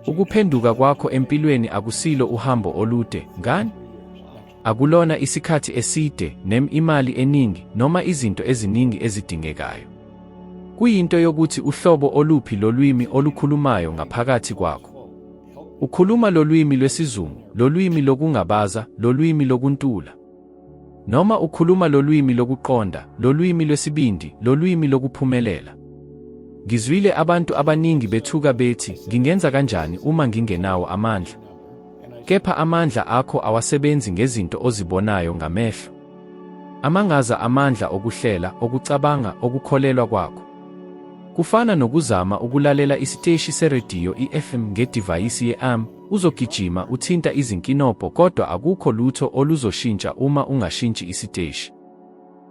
Ukuphenduka kwakho empilweni akusilo uhambo olude, ngani? Akulona isikhathi eside, imali eningi, noma izinto eziningi ezidingekayo. Kuyinto yokuthi uhlobo oluphi lolwimi olukhulumayo ngaphakathi kwakho. Ukhuluma lolwimi lwesizungu, lolwimi lokungabaza, lolwimi lokuntula. Noma ukhuluma lolwimi lokuqonda, lolwimi lwesibindi, lolwimi lokuphumelela. Ngizwile abantu abaningi bethuka bethi, ngingenza kanjani uma ngingenawo amandla? Kepha amandla akho awasebenzi ngezinto ozibonayo ngamehlo. Amangaza amandla okuhlela, okucabanga, okukholelwa kwakho. Kufana nokuzama ukulalela isiteshi serediyo i-FM ngedivayisi ye-AM, uzogijima uthinta izinkinobho kodwa akukho lutho oluzoshintsha uma ungashintshi isiteshi.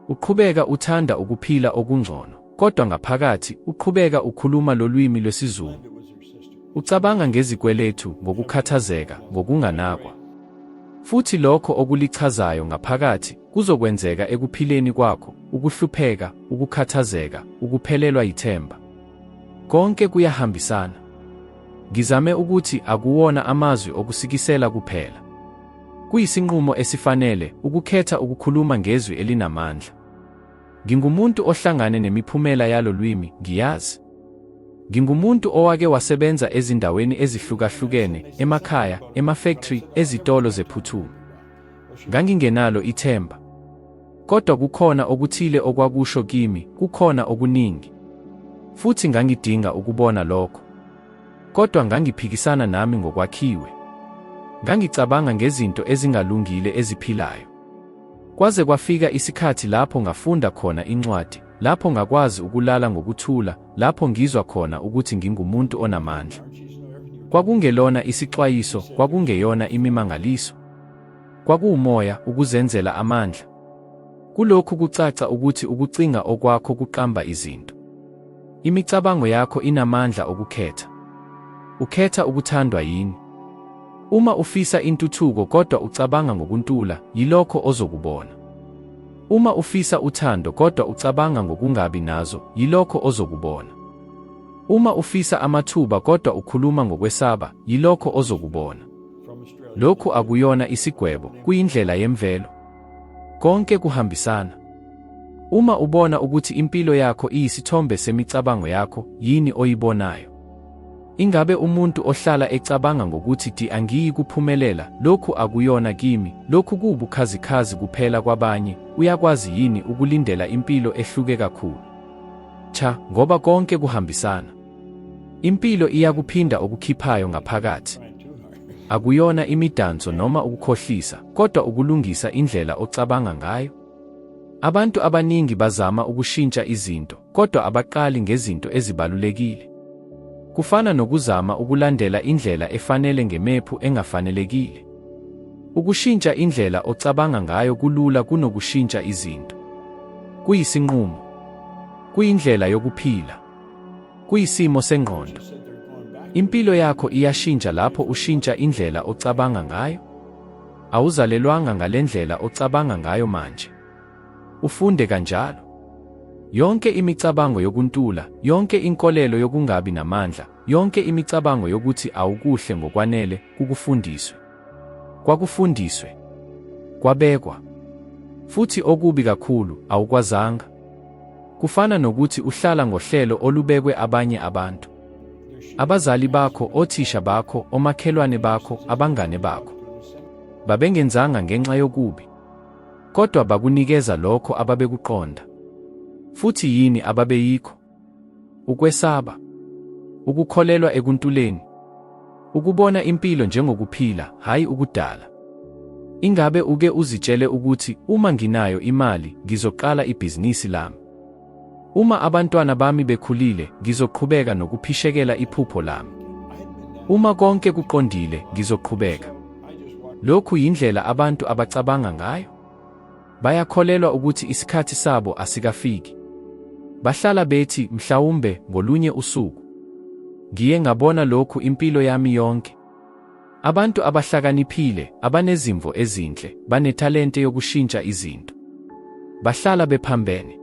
Uqhubeka uthanda ukuphila okungcono, kodwa ngaphakathi uqhubeka ukhuluma lolwimi lwesizungu. Ucabanga ngezikweletu, ngokukhathazeka, ngokunganakwa. Futhi lokho okulichazayo ngaphakathi kuzokwenzeka ekuphileni kwakho, ukuhlupheka, ukukhathazeka, ukuphelelwa yithemba. Konke kuyahambisana. Ngizame ukuthi akuwona amazwi okusikisela kuphela. Kuyisinqumo esifanele ukukhetha ukukhuluma ngezwi elinamandla. Ngingumuntu ohlangane nemiphumela yalo lwimi, ngiyazi. Ngingumuntu owake wasebenza ezindaweni ezihlukahlukene, emakhaya, emafactory, ezitolo zephuthumu. Ngangingenalo ithemba. Kodwa kukhona okuthile okwakusho kimi, kukhona okuningi. Futhi ngangidinga ukubona lokho. Kodwa ngangiphikisana nami ngokwakhiwe. Ngangicabanga ngezinto ezingalungile eziphilayo. Kwaze kwafika isikhathi lapho ngafunda khona incwadi, lapho ngakwazi ukulala ngokuthula, lapho ngizwa khona ukuthi ngingumuntu onamandla. Kwakungelona isixwayiso, kwakungeyona imimangaliso. Kwakuwumoya, ukuzenzela amandla. Kulokhu kucaca ukuthi ukucinga okwakho kuqamba izinto. Imicabango yakho inamandla okukhetha. Ukhetha ukuthandwa yini? Uma ufisa intuthuko kodwa ucabanga ngokuntula, yilokho ozokubona. Uma ufisa uthando kodwa ucabanga ngokungabi nazo, yilokho ozokubona. Uma ufisa amathuba kodwa ukhuluma ngokwesaba, yilokho ozokubona. Lokhu akuyona isigwebo, kuyindlela yemvelo. Konke kuhambisana. Uma ubona ukuthi impilo yakho iyisithombe semicabango yakho, yini oyibonayo? Ingabe umuntu ohlala ecabanga ngokuthi angiyi kuphumelela, lokhu akuyona kimi, lokhu kuwubukhazikhazi kuphela kwabanye, uyakwazi yini ukulindela impilo ehluke kakhulu? Cha, ngoba konke kuhambisana. Impilo iyakuphinda okukhiphayo ngaphakathi. Akuyona imidanso noma ukukhohlisa, kodwa ukulungisa indlela ocabanga ngayo. Abantu abaningi bazama ukushintsha izinto, kodwa abaqali ngezinto ezibalulekile. Kufana nokuzama ukulandela indlela efanele ngemephu engafanelekile. Ukushintsha indlela ocabanga ngayo kulula kunokushintsha izinto. Kuyisinqumo. Kuyindlela yokuphila. Kuyisimo sengqondo. Impilo yakho iyashintsha lapho ushintsha indlela ocabanga ngayo. Awuzalelwanga ngalendlela ocabanga ngayo manje. Ufunde kanjalo. Yonke imicabango yokuntula, yonke inkolelo yokungabi namandla, yonke imicabango yokuthi awukuhle ngokwanele, kukufundiswe. Kwakufundiswe. Kwabekwa. Futhi okubi kakhulu, awukwazanga. Kufana nokuthi uhlala ngohlelo olubekwe abanye abantu. Abazali bakho, othisha bakho, omakhelwane bakho, abangane bakho. Babengenzanga ngenxa yokubi. Kodwa bakunikeza lokho ababekuqonda. Futhi yini ababeyikho? Ukwesaba. Ukukholelwa ekuntuleni. Ukubona impilo njengokuphila, hayi ukudala. Ingabe uke uzitshele ukuthi uma nginayo imali, ngizoqala ibhizinisi lami. Uma abantwana bami bekhulile, ngizoqhubeka nokuphishekela iphupho lami. Uma konke kuqondile, ngizoqhubeka. Lokhu yindlela abantu abacabanga ngayo. Bayakholelwa ukuthi isikhathi sabo asikafiki. Bahlala bethi mhlawumbe ngolunye usuku. Ngiye ngabona lokhu impilo yami yonke. Abantu abahlakaniphile, abanezimvo ezinhle, banethalente yokushintsha izinto. Bahlala bephambene.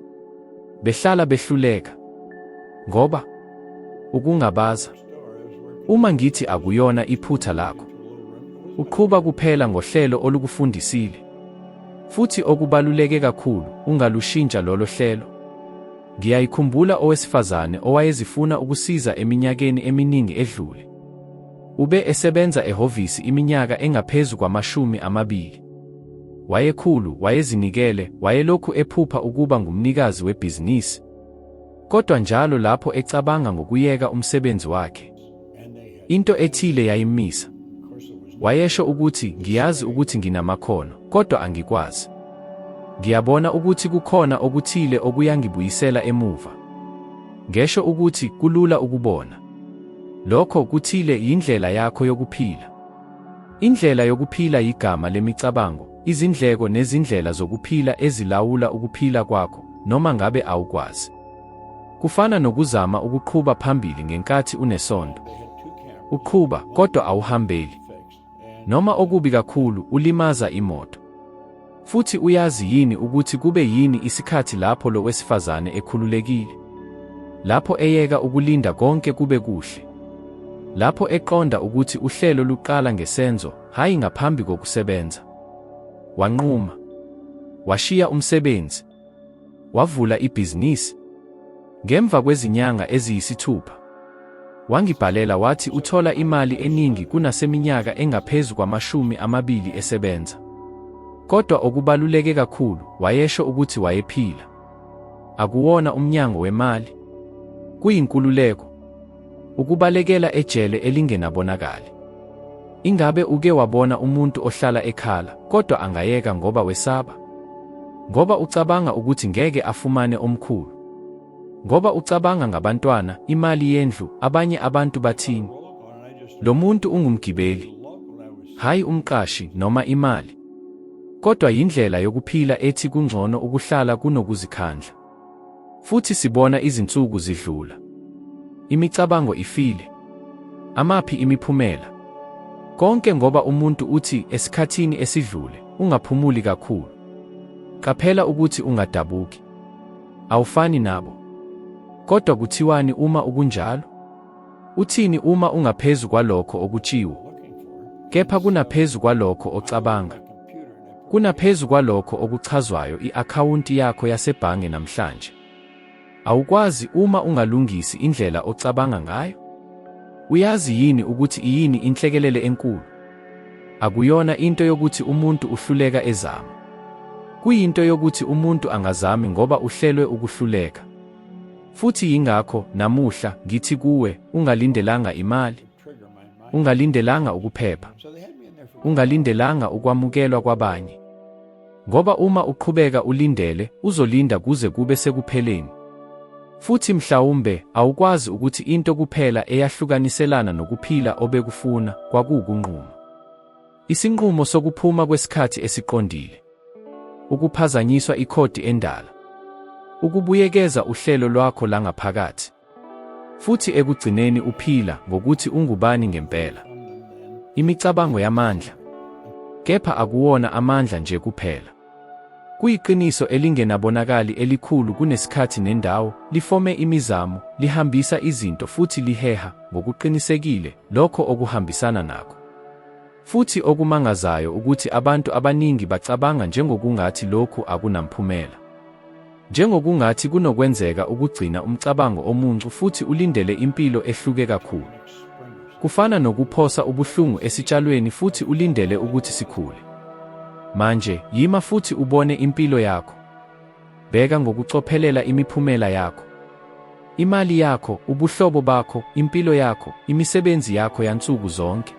Behlala behluleka. Ngoba ukungabaza. Uma ngithi akuyona iphutha lakho, uqhuba kuphela ngohlelo olukufundisile. Futhi okubaluleke kakhulu, ungalushintsha lolo hlelo. Ngiyayikhumbula owesifazane owayezifuna ukusiza eminyakeni eminingi edlule. Ube esebenza ehhovisi iminyaka engaphezu kwama-20. Wayekhulu, wayezinikele, wayelokhu ephupha ukuba ngumnikazi webhizinisi. Kodwa njalo lapho ecabanga ngokuyeka umsebenzi wakhe, into ethile yayimisa. Wayesho ukuthi, ngiyazi ukuthi nginamakhono, kodwa angikwazi. Ngiyabona ukuthi kukhona okuthile okuyangibuyisela emuva. Ngesho ukuthi kulula ukubona. Lokho kuthile yindlela yakho yokuphila. Indlela yokuphila yigama lemicabango, izindleko nezindlela zokuphila ezilawula ukuphila kwakho, noma ngabe awukwazi. Kufana nokuzama ukuqhuba phambili ngenkathi unesondo. Uqhuba, kodwa awuhambeli. Noma okubi kakhulu, ulimaza imoto. Futhi uyazi yini ukuthi kube yini isikhathi lapho lo wesifazane ekhululekile? Lapho eyeka ukulinda konke kube kuhle. Lapho eqonda ukuthi uhlelo luqala ngesenzo, hayi ngaphambi kokusebenza. Wanquma. Washiya umsebenzi. Wavula ibhizinisi. Ngemva kwezinyanga eziyisithupha, wangibhalela wathi uthola imali eningi kunaseminyaka engaphezu kwama-20 esebenza. Kodwa okubaluleke kakhulu, wayesho ukuthi wayephila. Akuwona umnyango wemali. Kuyinkululeko. Ukubalekela ejele elingenabonakali. Ingabe uke wabona umuntu ohlala ekhala, kodwa angayeka ngoba wesaba? Ngoba ucabanga ukuthi ngeke afumane omkhulu. Ngoba ucabanga ngabantwana, imali yendlu, abanye abantu bathini. Lo muntu ungumgibeli, hayi umqashi noma imali. Kodwa yindlela yokuphila ethi kungcono ukuhlala kunokuzikhandla. Futhi sibona izinsuku zidlula. Imicabango ifile. Amaphi imiphumela? Konke ngoba umuntu uthi esikhathini esidlule, ungaphumuli kakhulu. Qaphela ukuthi ungadabuki. Awufani nabo. Kodwa kuthiwani uma ukunjalo? Uthini uma ungaphezu kwalokho okutshiwo? Kepha kunaphezu kwalokho ocabanga. Kunaphezu kwalokho okuchazwayo i-akhawunti yakho yasebhange namhlanje. Awukwazi uma ungalungisi indlela ocabanga ngayo? Uyazi yini ukuthi iyini inhlekelele enkulu? Akuyona into yokuthi umuntu uhluleka ezama. Kuyinto yokuthi umuntu angazami ngoba uhlelwe ukuhluleka. Futhi yingakho namuhla ngithi kuwe, ungalindelanga imali, ungalindelanga ukuphepha, ungalindelanga ukwamukelwa kwabanye. Ngoba uma uqhubeka ulindele, uzolinda kuze kube sekupheleni. Futhi mhlawumbe awukwazi ukuthi into kuphela eyahlukaniselana nokuphila obekufuna kwakukunquma. Isinqumo sokuphuma kwesikhathi esiqondile. Ukuphazanyiswa ikhodi endala. Ukubuyekeza uhlelo lwakho langaphakathi. Futhi ekugcineni uphila ngokuthi ungubani ngempela. Imicabango yamandla. Kepha akuwona amandla nje kuphela. Kuyiqiniso elingenabonakali elikhulu kunesikhathi nendawo, lifome imizamo, lihambisa izinto futhi liheha ngokuqinisekile lokho okuhambisana nakho. Futhi okumangazayo ukuthi abantu abaningi bacabanga njengokungathi lokhu akunamphumela. Njengokungathi kunokwenzeka ukugcina umcabango omuncu futhi ulindele impilo ehluke kakhulu. Kufana nokuphosa ubuhlungu esitshalweni futhi ulindele ukuthi sikhule. Manje, yima futhi ubone impilo yakho. Bheka ngokucophelela imiphumela yakho. Imali yakho, ubuhlobo bakho, impilo yakho, imisebenzi yakho yansuku zonke.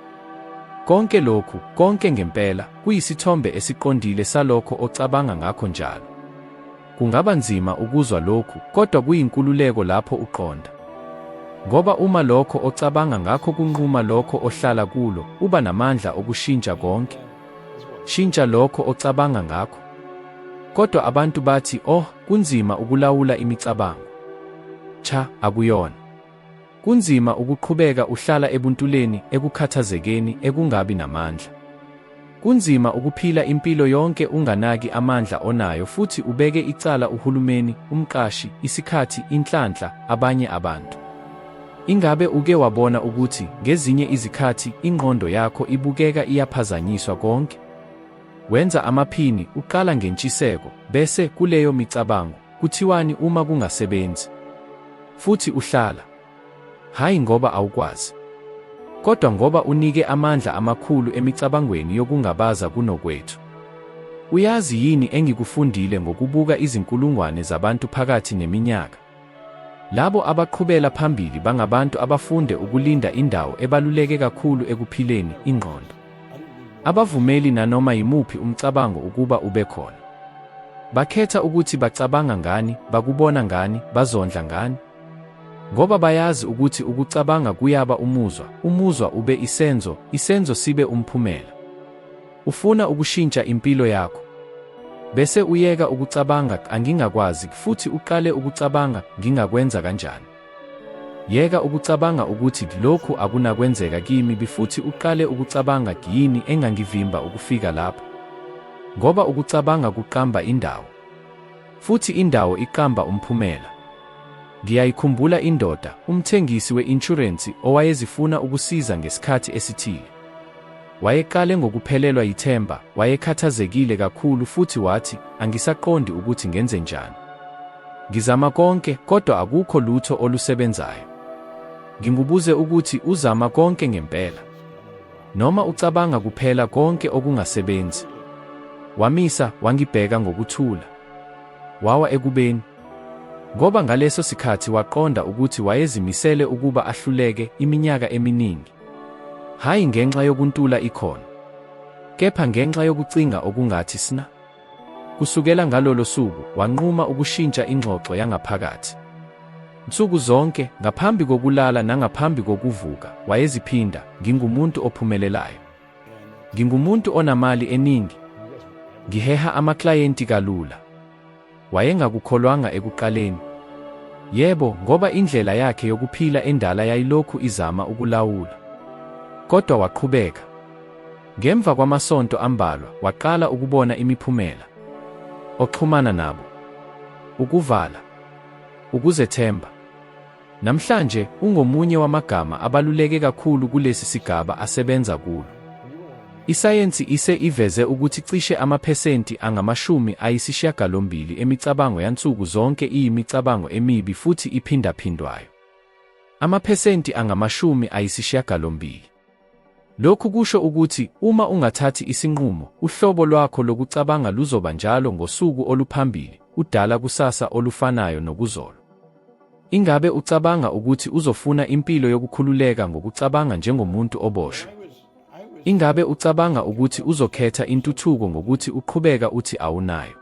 Konke lokhu, konke ngempela, kuyisithombe esiqondile salokho ocabanga ngakho njalo. Kungaba nzima ukuzwa lokhu, kodwa kuyinkululeko lapho uqonda. Ngoba uma lokho ocabanga ngakho kunquma lokho ohlala kulo, uba namandla okushintsha konke. Shintsha lokho ocabanga ngakho. Kodwa abantu bathi, "Oh, kunzima ukulawula imicabango." Cha, akuyona. Kunzima ukuqhubeka uhlala ebuntuleni, ekukhathazekeni, ekungabi namandla. Kunzima ukuphila impilo yonke unganaki amandla onayo futhi ubeke icala uhulumeni, umqashi, isikhathi, inhlanhla, abanye abantu. Ingabe uke wabona ukuthi ngezinye izikhathi ingqondo yakho ibukeka iyaphazanyiswa konke? Wenza amaphini, uqala ngentshiseko, bese kuleyo micabango kuthiwani uma kungasebenzi? Futhi uhlala. Hayi ngoba awukwazi, kodwa ngoba unike amandla amakhulu emicabangweni yokungabaza kunokwethu. Uyazi yini engikufundile ngokubuka izinkulungwane zabantu phakathi neminyaka? Labo abaqhubela phambili bangabantu abafunde ukulinda indawo ebaluleke kakhulu ekuphileni, ingqondo. Abavumeli nanoma yimuphi umcabango ukuba ube khona. Bakhetha ukuthi bacabanga ngani, bakubona ngani, bazondla ngani. Ngoba bayazi ukuthi ukucabanga kuyaba umuzwa, umuzwa ube isenzo, isenzo sibe umphumela. Ufuna ukushintsha impilo yakho, bese uyeka ukucabanga angingakwazi futhi uqale ukucabanga ngingakwenza kanjani. Yeka ukucabanga ukuthi lokhu akunakwenzeka kimi futhi uqale ukucabanga yini engangivimba ukufika lapho. Ngoba ukucabanga kuqamba indawo, futhi indawo iqamba umphumela. Ngiyayikhumbula indoda, umthengisi we-insurance owayezifuna ukusiza ngesikhathi esithile. Wayeqale ngokuphelelwa yithemba, wayekhathazekile kakhulu futhi wathi, angisaqondi ukuthi ngenze njani. Ngizama konke, kodwa akukho lutho olusebenzayo. Ngingubuze ukuthi uzama konke ngempela, noma ucabanga kuphela konke okungasebenzi. Wamisa, wangibheka ngokuthula. Wawa ekubeni. Ngoba ngaleso sikhathi waqonda ukuthi wayezimisele ukuba ahluleke iminyaka eminingi. Hayi ngenxa yokuntula ikhono, kepha ngenxa yokucinga okungathi sina. Kusukela ngalolo suku, wanquma ukushintsha ingxoxo yangaphakathi. Nsuku zonke, ngaphambi kokulala nangaphambi kokuvuka, wayeziphinda, ngingumuntu ophumelelayo. Ngingumuntu onamali eningi. Ngiheha amaklayenti kalula. Wayengakukholwanga ekuqaleni. Yebo, ngoba indlela yakhe yokuphila endala yayilokhu izama ukulawula. Kodwa waqhubeka. Ngemva kwamasonto ambalwa, waqala ukubona imiphumela. Oxhumana nabo. Ukuvala. Ukuzethemba. Namhlanje, ungomunye wamagama abaluleke kakhulu kulesi sigaba asebenza kulo. Isayensi ise iveze ukuthi cishe amaphesenti angama-80 emicabango yansuku zonke iyimicabango emibi futhi iphindaphindwayo. Amaphesenti angama-80. Lokhu kusho ukuthi uma ungathathi isinqumo, uhlobo lwakho lokucabanga luzoba njalo ngosuku oluphambili, udala kusasa olufanayo nokuzolo. Ingabe ucabanga ukuthi uzofuna impilo yokukhululeka ngokucabanga njengomuntu oboshwe? Ingabe ucabanga ukuthi uzokhetha intuthuko ngokuthi uqhubeka uthi awunayo?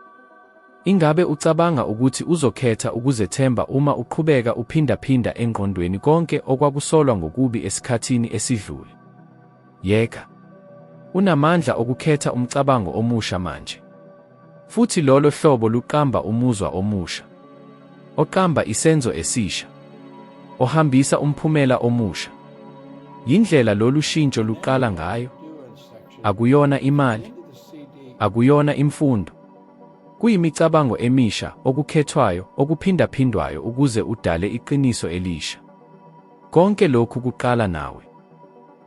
Ingabe ucabanga ukuthi uzokhetha ukuzethemba uma uqhubeka uphindaphinda engqondweni konke okwakusolwa ngokubi esikhathini esidlule? Yeka. Unamandla okukhetha umcabango omusha manje. Futhi lolo hlobo luqamba umuzwa omusha, oqamba isenzo esisha, ohambisa umphumela omusha. Yindlela lolu shintsho luqala ngayo. Akuyona imali, akuyona imfundo. Kuyimicabango emisha, okukhethwayo, okuphindaphindwayo ukuze udale iqiniso elisha. Konke lokhu kuqala nawe.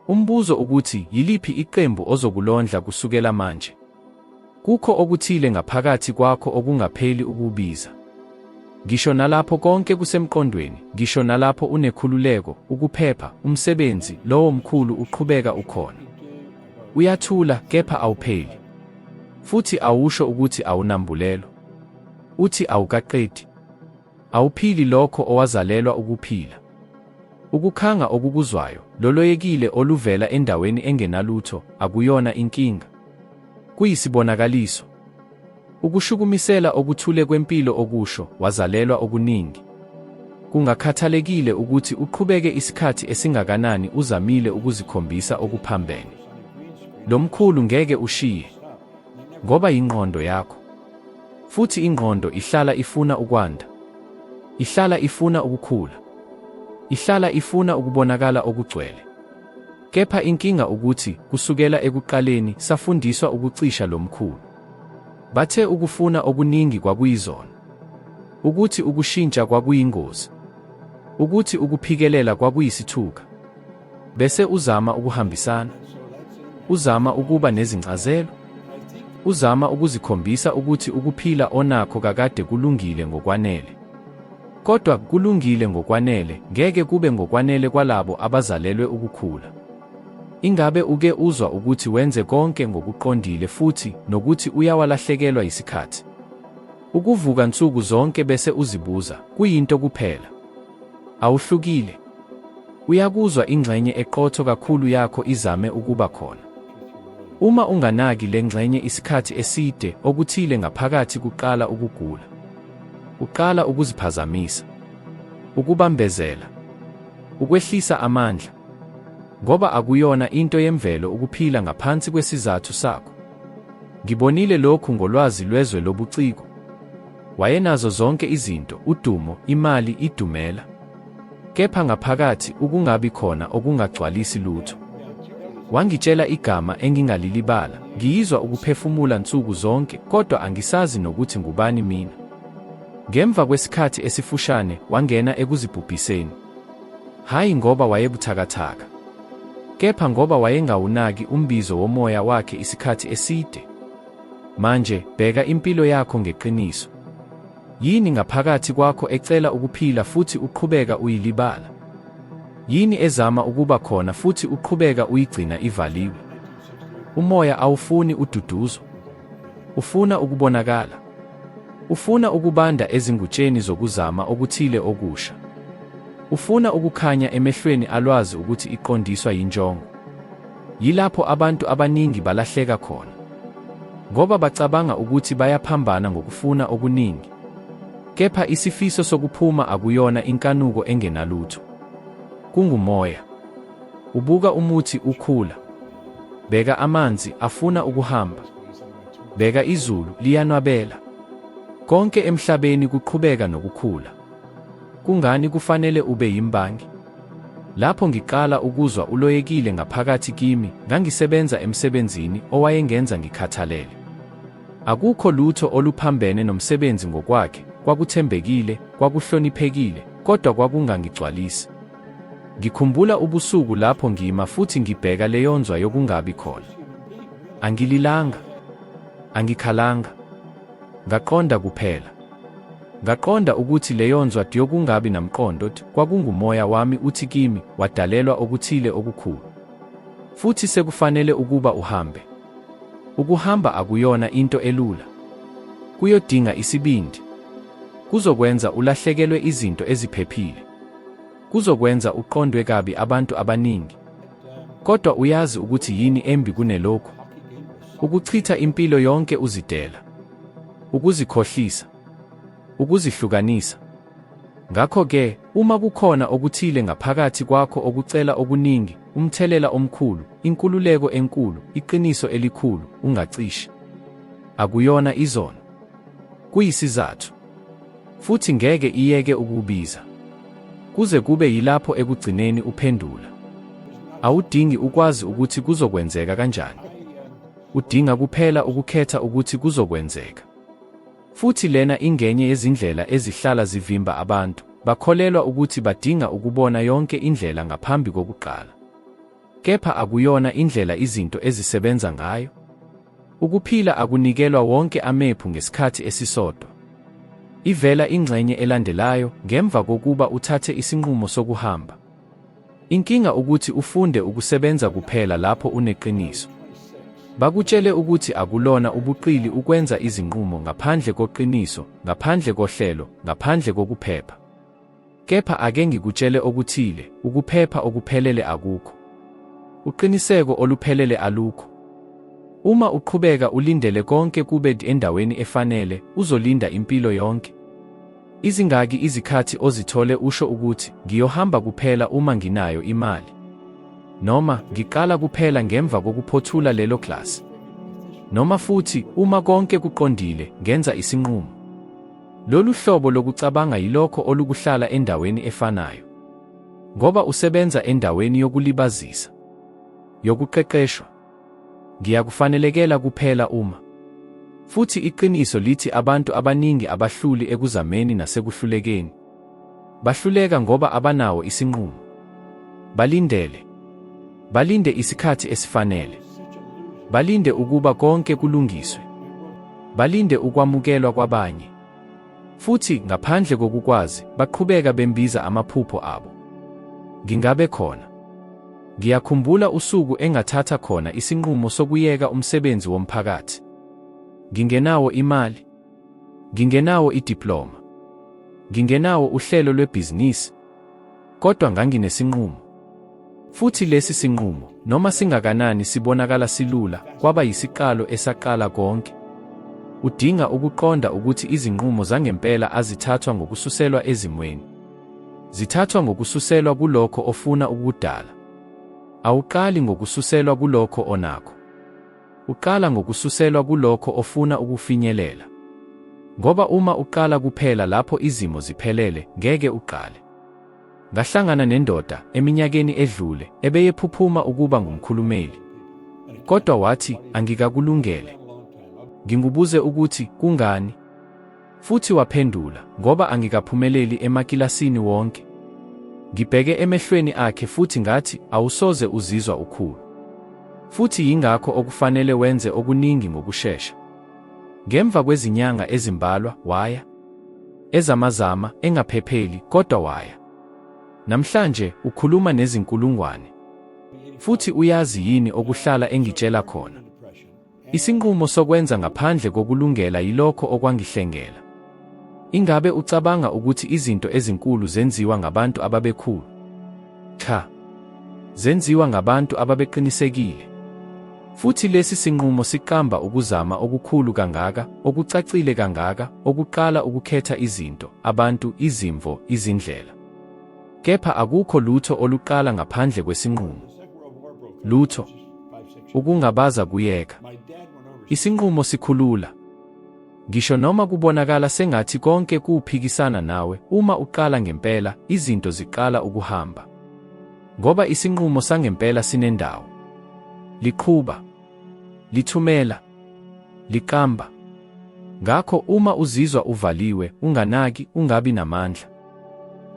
Umbuzo ukuthi yiliphi iqembu ozokulondla kusukela manje? Kukho okuthile ngaphakathi kwakho okungapheli ukubiza. Ngisho nalapho konke kusemqondweni, ngisho nalapho unekhululeko, ukuphepha, umsebenzi, lowo mkhulu uqhubeka ukhona. Uyathula, kepha awupheli. Futhi awusho ukuthi awunambulelo. Uthi awukaqedi. Awuphili lokho owazalelwa ukuphila. Ukukhanga okukuzwayo, loloyekile oluvela endaweni engenalutho, akuyona inkinga. Kuyisibonakaliso. Ukushukumisela okuthule kwempilo okusho, wazalelwa okuningi. Kungakhathalekile ukuthi uqhubeke isikhathi esingakanani uzamile ukuzikhombisa okuphambene. Lo mkhulu ngeke ushiye. Ngoba ingqondo yakho. Futhi ingqondo ihlala ifuna ukwanda. Ihlala ifuna ukukhula. Ihlala ifuna ukubonakala okugcwele. Kepha inkinga ukuthi, kusukela ekuqaleni, safundiswa ukucisha lo mkhulu. Bathe ukufuna okuningi kwakuyizona. Ukuthi ukushintsha kwakuyingozi. ukuthi ukuphikelela kwakuyisithuka. Bese uzama ukuhambisana. Uzama ukuba nezincazelo. Uzama ukuzikhombisa ukuthi ukuphila onakho kakade kulungile ngokwanele. Kodwa kulungile ngokwanele ngeke kube ngokwanele kwalabo abazalelwe ukukhula. Ingabe uke uzwa ukuthi wenze konke ngokuqondile futhi nokuthi uyawalahlekelwa isikhathi? Ukuvuka nsuku zonke bese uzibuza, kuyinto kuphela. Awuhlukile. Uyakuzwa ingxenye eqotho kakhulu yakho izame ukuba khona. Uma unganaki le ngxenye isikhathi eside, okuthile ngaphakathi kuqala ukugula. Uqala ukuziphazamisa. Ukubambezela. Ukwehlisa amandla. Ngoba akuyona into yemvelo ukuphila ngaphansi kwesizathu sakho. Ngibonile lokhu ngolwazi lwezwe lobuciko. Wayenazo zonke izinto, udumo, imali, idumela. Kepha ngaphakathi ukungabi khona okungagcwalisi lutho. Wangitshela igama engingalilibala, ngiyizwa ukuphefumula nsuku zonke, kodwa angisazi nokuthi ngubani mina. Ngemva kwesikhathi esifushane, wangena ekuzibhubhiseni. Hayi ngoba wayebuthakathaka, kepha ngoba wayengawunaki umbizo womoya wakhe isikhathi eside. Manje, bheka impilo yakho ngeqiniso. Yini ngaphakathi kwakho ecela ukuphila futhi uqhubeka uyilibala? Yini ezama ukuba khona futhi uqhubeka uyigcina ivaliwe? Umoya awufuni ududuzo. Ufuna ukubonakala. Ufuna ukubanda ezingutsheni zokuzama okuthile okusha. Ufuna ukukhanya emehlweni alwazi ukuthi iqondiswa yinjongo. Yilapho abantu abaningi balahleka khona. Ngoba bacabanga ukuthi bayaphambana ngokufuna okuningi. Kepha isifiso sokuphuma akuyona inkanuko engenalutho. Kungumoya. Ubuka umuthi ukhula. Bheka amanzi afuna ukuhamba. Bheka izulu liyanwabela. Konke emhlabeni kuqhubeka nokukhula. Kungani kufanele ube yimbangi? Lapho ngiqala ukuzwa uloyekile ngaphakathi kimi, ngangisebenza emsebenzini owayengenza ngikhathalele. Akukho lutho oluphambene nomsebenzi ngokwakhe, kwakuthembekile, kwakuhloniphekile, kodwa kwakungangigcwalisi. Ngikhumbula ubusuku lapho ngima futhi ngibheka leyonzwa yokungabi khona. Angililanga. Angikhalanga. Ngaqonda kuphela. Ngaqonda ukuthi leyonzwa yokungabi namqondo kwakungumoya wami uthi kimi wadalelwa okuthile okukhulu. Futhi sekufanele ukuba uhambe. Ukuhamba akuyona into elula. Kuyodinga isibindi. Kuzokwenza ulahlekelwe izinto eziphephile. Kuzokwenza uqondwe kabi abantu abaningi. Kodwa uyazi ukuthi yini embi kunelokho? Ukuchitha impilo yonke uzidela. Ukuzikhohlisa. Ukuzihlukanisa. Ngakho-ke, uma kukhona okuthile ngaphakathi kwakho okucela okuningi, umthelela omkhulu, inkululeko enkulu, iqiniso elikhulu, ungacishi. Akuyona izono. Kuyisizathu. Futhi ngeke iyeke ukubiza. Kuze kube yilapho ekugcineni uphendula. Awudingi ukwazi ukuthi kuzokwenzeka kanjani. Udinga kuphela ukukhetha ukuthi kuzokwenzeka. Futhi lena ingenye yezindlela ezihlala zivimba abantu, bakholelwa ukuthi badinga ukubona yonke indlela ngaphambi kokuqala. Kepha akuyona indlela izinto ezisebenza ngayo. Ukuphila akunikelwa wonke amephu ngesikhathi esisodwa. Ivela ingxenye elandelayo ngemva kokuba uthathe isinqumo sokuhamba. Inkinga ukuthi ufunde ukusebenza kuphela lapho uneqiniso. Bakutshele ukuthi akulona ubuqili ukwenza izinqumo ngaphandle koqiniso, ngaphandle kohlelo, ngaphandle kokuphepha. Kepha ake ngikutshele okuthile, ukuphepha okuphelele akukho. Uqiniseko oluphelele alukho. Uma uqhubeka ulindele konke kube endaweni efanele, uzolinda impilo yonke. Izingaki izikhathi ozithole usho ukuthi, ngiyohamba kuphela uma nginayo imali. Noma, ngiqala kuphela ngemva kokuphothula lelo klasi. Noma futhi, uma konke kuqondile, ngenza isinqumo. Lolu hlobo lokucabanga yilokho olukuhlala endaweni efanayo. Ngoba usebenza endaweni yokulibazisa. Yokuqeqeshwa. Ngiyakufanelekela kuphela uma. Futhi iqiniso lithi abantu abaningi abahluli ekuzameni nasekuhlulekeni. Bahluleka ngoba abanawo isinqumo. Balinde isikhathi esifanele. Balinde ukuba konke kulungiswe. Balinde ukwamukelwa kwabanye. Futhi ngaphandle kokukwazi, baqhubeka bembiza amaphupho abo. Ngingabe khona. Ngiyakhumbula usuku engathatha khona isinqumo sokuyeka umsebenzi womphakathi. Ngingenawo imali. Ngingenawo idiploma. Ngingenawo uhlelo lwebhizinisi. Kodwa nganginesinqumo. Futhi lesi sinqumo, noma singakanani sibonakala silula, kwaba yisiqalo esaqala konke. Udinga ukuqonda ukuthi izinqumo zangempela azithathwa ngokususelwa ezimweni. Zithathwa ngokususelwa kulokho ofuna ukudala. Awuqali ngokususelwa kulokho onakho. Uqala ngokususelwa kulokho ofuna ukufinyelela. Ngoba uma uqala kuphela lapho izimo ziphelele, ngeke uqale. Ngahlangana nendoda eminyakeni edlule ebeyephuphuma ukuba ngumkhulumeli. Kodwa wathi, angikakulungele. Ngingubuze ukuthi, kungani? Futhi waphendula, ngoba angikaphumeleli emakilasini wonke. Ngibheke emehlweni akhe futhi ngathi, awusoze uzizwa ukhulu. Futhi yingakho okufanele wenze okuningi ngokushesha. Ngemva kwezinyanga ezimbalwa, waya. Ezamazama, engaphepheli, kodwa waya. Namhlanje, ukhuluma nezinkulungwane. Futhi uyazi yini okuhlala engitshela khona? Isinqumo sokwenza ngaphandle kokulungela yilokho okwangihlengela. Ingabe ucabanga ukuthi izinto ezinkulu zenziwa ngabantu ababekhulu? Cha. Zenziwa ngabantu ababeqinisekile. Futhi lesi sinqumo siqamba ukuzama okukhulu kangaka, okucacile kangaka, okuqala ukukhetha izinto, abantu, izimvo, izindlela. Kepha akukho lutho oluqala ngaphandle kwesinqumo. Lutho. Ukungabaza kuyeka. Isinqumo sikhulula. Ngisho noma kubonakala sengathi konke kuphikisana nawe, uma uqala ngempela, izinto ziqala ukuhamba. Ngoba isinqumo sangempela sinendawo. Liqhuba. Lithumela. Liqamba. Ngakho uma uzizwa uvaliwe, unganaki, ungabi namandla.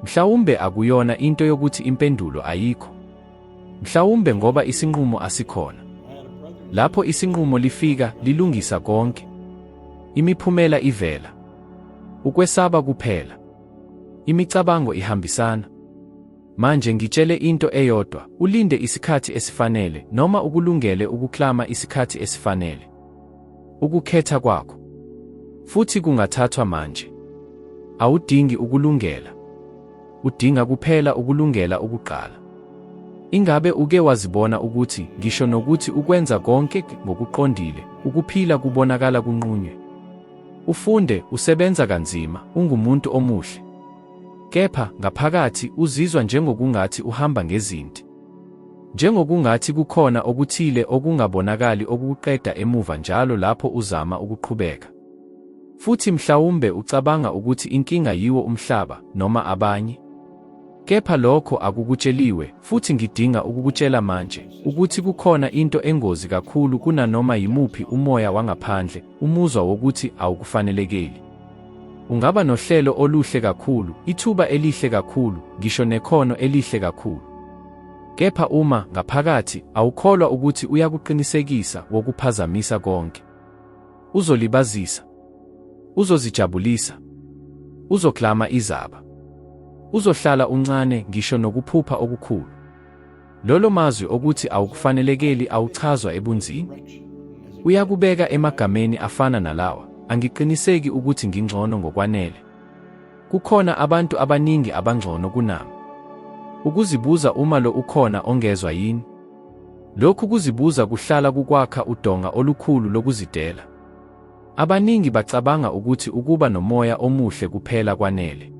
Mhlawumbe akuyona into yokuthi impendulo ayikho. Mhlawumbe ngoba isinqumo asikhona. Lapho isinqumo lifika, lilungisa konke. Imiphumela ivela. Ukwesaba kuphela. Imicabango ihambisana. Manje ngitshele into eyodwa, ulinde isikhathi esifanele noma ukulungele ukuklama isikhathi esifanele. Ukukhetha kwakho. Futhi kungathathwa manje. Awudingi ukulungela. Udinga kuphela ukulungela ukuqala. Ingabe uke wazibona ukuthi ngisho nokuthi ukwenza konke ngokuqondile, ukuphila kubonakala kunqunywe? Ufunde, usebenza kanzima, ungumuntu omuhle. Kepha ngaphakathi uzizwa njengokungathi uhamba ngezinti. Njengokungathi kukhona okuthile okungabonakali okuqeda emuva njalo lapho uzama ukuqhubeka. Futhi mhlawumbe ucabanga ukuthi inkinga yiwo umhlaba noma abanye. Kepha lokho akukutsheliwe, futhi ngidinga ukukutshela manje, ukuthi kukhona into engozi kakhulu kunanoma yimuphi umoya wangaphandle, umuzwa wokuthi awukufanelekeli. Ungaba nohlelo oluhle kakhulu, ithuba elihle kakhulu, ngisho nekhono elihle kakhulu. Kepha uma ngaphakathi awukholwa ukuthi uyakuqinisekisa wokuphazamisa konke. Uzolibazisa. Uzozijabulisa. Uzoklama izaba. Uzohlala uncane ngisho nokuphupha okukhulu. Lolo mazwi okuthi awukufanelekeli awuchazwa ebunzini. Uyakubeka emagameni afana nalawa, angiqiniseki ukuthi ngingcono ngokwanele. Kukhona abantu abaningi abangcono kunami. Ukuzibuza uma lo ukhona ongezwa yini? Lokhu kuzibuza kuhlala kukwakha udonga olukhulu lokuzidela. Abaningi bacabanga ukuthi ukuba nomoya omuhle kuphela kwanele.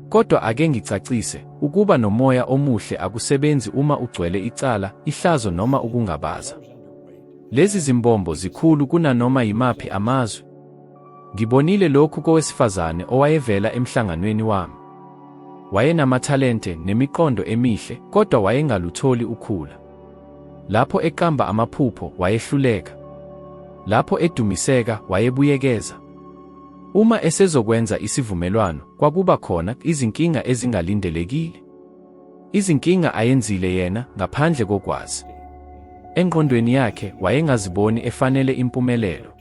Kodwa ake ngicacise, ukuba nomoya omuhle akusebenzi uma ugcwele icala, ihlazo noma ukungabaza. Lezi zimbombo zikhulu kunanoma yimaphi amazwe. Ngibonile lokhu kowesifazane owayevela emhlanganweni wami. Wayenamathalente nemiqondo emihle, kodwa wayengalutholi ukhula. Lapho eqamba amaphupho, wayehluleka. Lapho edumiseka, wayebuyekeza. Uma esezokwenza isivumelwano, kwakuba khona izinkinga ezingalindelekile. Izinkinga ayenzile yena ngaphandle kokwazi. Engqondweni yakhe wayengaziboni efanele impumelelo.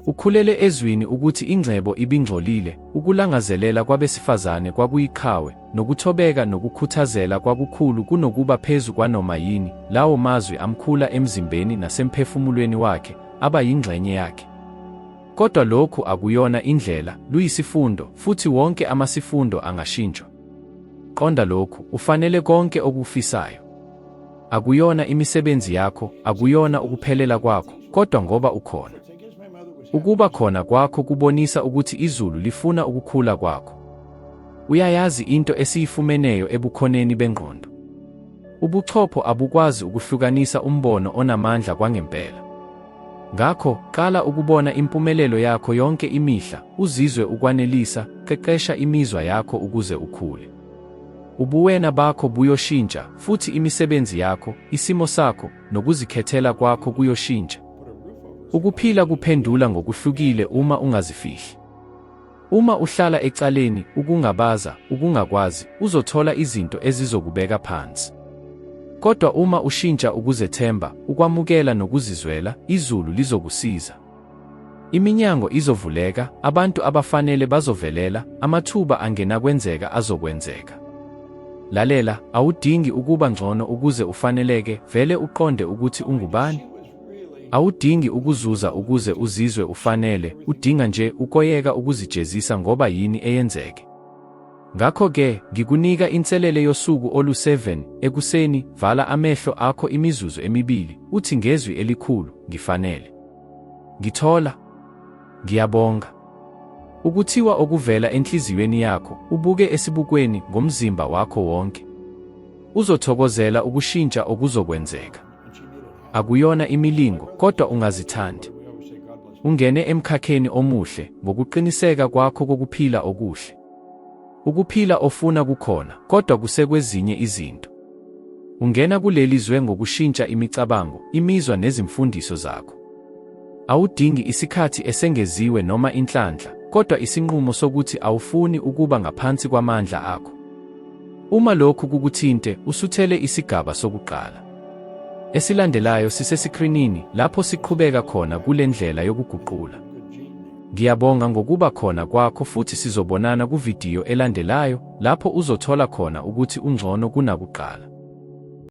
Ukhulele ezwini ukuthi ingcebo ibingcolile, ukulangazelela kwabesifazane kwakuyiqhawe, nokuthobeka nokukhuthazela kwakukhulu kunokuba phezu kwanoma yini. Lawo mazwi amkhula emzimbeni nasemphefumulweni wakhe, aba yingxenye yakhe. Kodwa lokhu akuyona indlela, luyisifundo, futhi wonke amasifundo angashintshwa. Qonda lokhu, ufanele konke okufisayo. Akuyona imisebenzi yakho, akuyona ukuphelela kwakho, kodwa ngoba ukhona. Ukuba khona kwakho kubonisa ukuthi izulu lifuna ukukhula kwakho. Uyayazi into esiyifumeneyo ebukhoneni bengqondo. Ubuchopho abukwazi ukuhlukanisa umbono onamandla kwangempela. Ngakho, qala ukubona impumelelo yakho yonke imihla, uzizwe ukwanelisa, qeqesha imizwa yakho ukuze ukhule. Ubuwena bakho buyoshintsha, futhi imisebenzi yakho, isimo sakho, nokuzikhethela kwakho kuyoshintsha. Ukuphila kuphendula ngokuhlukile uma ungazifihli. Uma uhlala ecaleni, ukungabaza, ukungakwazi, uzothola izinto ezizokubeka phansi. Kodwa uma ushintsha ukuzethemba, ukwamukela nokuzizwela, izulu lizokusiza. Iminyango izovuleka, abantu abafanele bazovelela, amathuba angenakwenzeka azokwenzeka. Lalela, awudingi ukuba ngcono ukuze ufaneleke, vele uqonde ukuthi ungubani. Awudingi ukuzuza ukuze uzizwe ufanele, udinga nje ukoyeka ukuzijezisa ngoba yini eyenzeke. Ngakho-ke, ngikunika inselele yosuku olu-7, ekuseni, vala amehlo akho imizuzu emibili, uthi ngezwi elikhulu, ngifanele. Ngithola. Ngiyabonga. Ukuthiwa okuvela enhliziyweni yakho, ubuke esibukweni ngomzimba wakho wonke. Uzothokozela ukushintsha okuzokwenzeka. Akuyona imilingo, kodwa ungazithandi. Ungene emkhakheni omuhle, ngokuqiniseka kwakho kokuphila okuhle. Ukuphila ofuna kukhona, kodwa kusekwezinye izinto. Ungena kuleli zwe ngokushintsha imicabango, imizwa nezimfundiso zakho. Awudingi isikhathi esengeziwe noma inhlanhla, kodwa isinqumo sokuthi awufuni ukuba ngaphansi kwamandla akho. Uma lokhu kukuthinte, usuthele isigaba sokuqala. Esilandelayo sisesikrinini, lapho siqhubeka khona kule ndlela yokuguqula. Ngiyabonga ngokuba khona kwakho futhi sizobonana kuvidiyo elandelayo, lapho uzothola khona ukuthi ungcono kunakuqala.